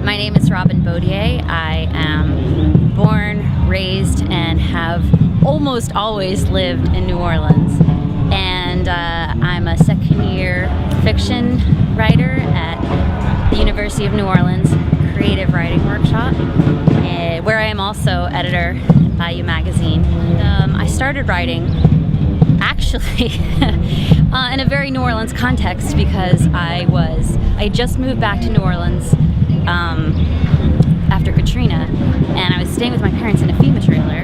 My name is Baudier. I am born, raised, and have almost always lived in New Orleans. And I'm a second-year fiction writer at the University of New Orleans Creative Writing Workshop, where I am also editor at Baudier magazine. I started writing actually in a very New Orleans context because I just moved back to New Orleans after Katrina, and I was staying with my parents in a FEMA trailer,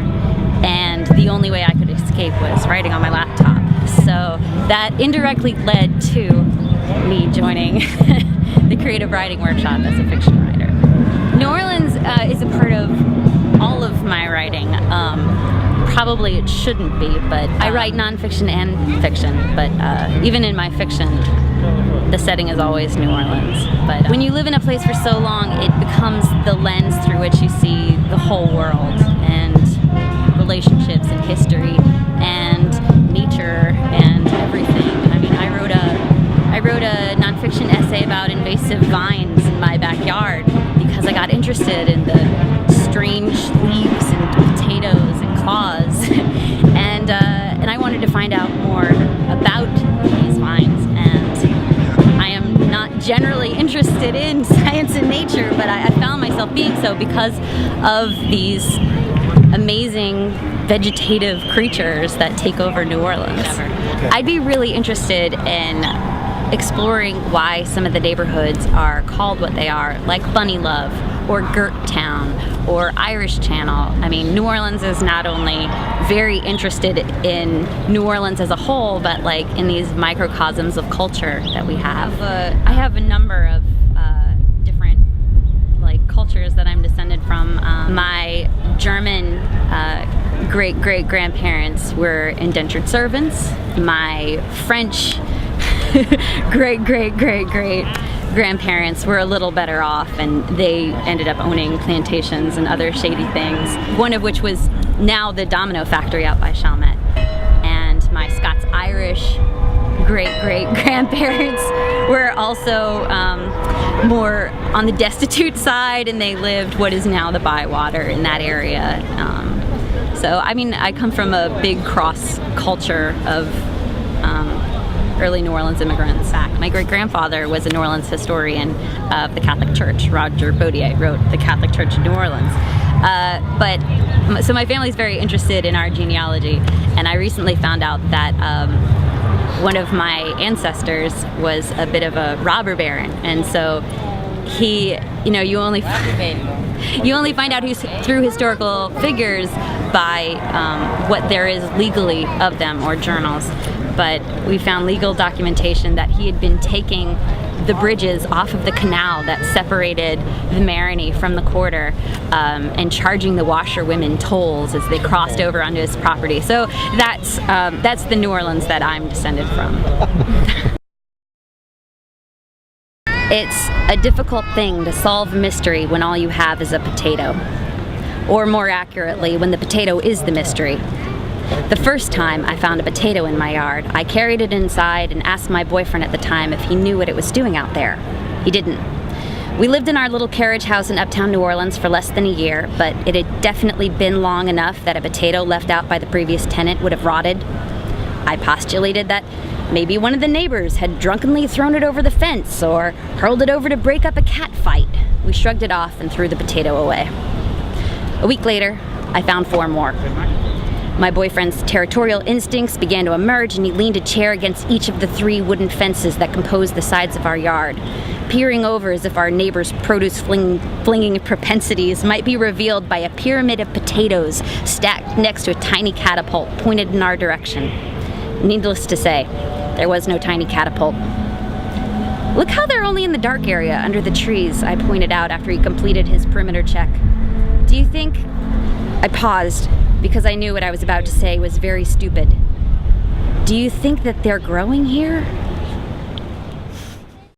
and the only way I could escape was writing on my laptop. So that indirectly led to me joining the Creative Writing Workshop as a fiction writer. New Orleans is a part of all of my writing. Probably it shouldn't be, but I write nonfiction and fiction, but even in my fiction, the setting is always New Orleans. But when you live in a place for so long, it becomes the lens through which you see the whole world, and relationships and history and nature and everything. I mean, I wrote a nonfiction essay about invasive vines in my backyard because I got interested in the strange leaves and potatoes and claws, and I wanted to find out more about these vines. And I am not generally interested in science and nature, but I found myself being so because of these amazing vegetative creatures that take over New Orleans. I'd be really interested in exploring why some of the neighborhoods are called what they are, like Bunny Love or Girt Town or Irish Channel. I mean, New Orleans is not only very interested in New Orleans as a whole, but like in these microcosms of culture that we have. I have a number of different like cultures that I'm descended from. My German great-great-grandparents were indentured servants. My French great-great-great-great-grandparents were a little better off, and they ended up owning plantations and other shady things, one of which was now the Domino factory out by Chalmette. And my Scots-Irish great-great-grandparents were also more on the destitute side, and they lived what is now the Bywater in that area. So, I mean, I come from a big cross culture of early New Orleans immigrants. My great-grandfather was a New Orleans historian of the Catholic Church. Roger Baudier wrote The Catholic Church of New Orleans. So my family's very interested in our genealogy, and I recently found out that one of my ancestors was a bit of a robber baron, and so he, you only find out through historical figures by what there is legally of them, or journals. But we found legal documentation that he had been taking the bridges off of the canal that separated the Marigny from the quarter, and charging the washerwomen tolls as they crossed over onto his property. So that's the New Orleans that I'm descended from. It's a difficult thing to solve a mystery when all you have is a potato. Or more accurately, when the potato is the mystery. The first time I found a potato in my yard, I carried it inside and asked my boyfriend at the time if he knew what it was doing out there. He didn't. We lived in our little carriage house in uptown New Orleans for less than a year, but it had definitely been long enough that a potato left out by the previous tenant would have rotted. I postulated that maybe one of the neighbors had drunkenly thrown it over the fence or hurled it over to break up a cat fight. We shrugged it off and threw the potato away. A week later, I found 4 more. My boyfriend's territorial instincts began to emerge, and he leaned a chair against each of the 3 wooden fences that composed the sides of our yard, peering over as if our neighbor's produce flinging propensities might be revealed by a pyramid of potatoes stacked next to a tiny catapult pointed in our direction. Needless to say, there was no tiny catapult. "Look how they're only in the dark area under the trees," I pointed out after he completed his perimeter check. "Do you think..." I paused, because I knew what I was about to say was very stupid. "Do you think that they're growing here?"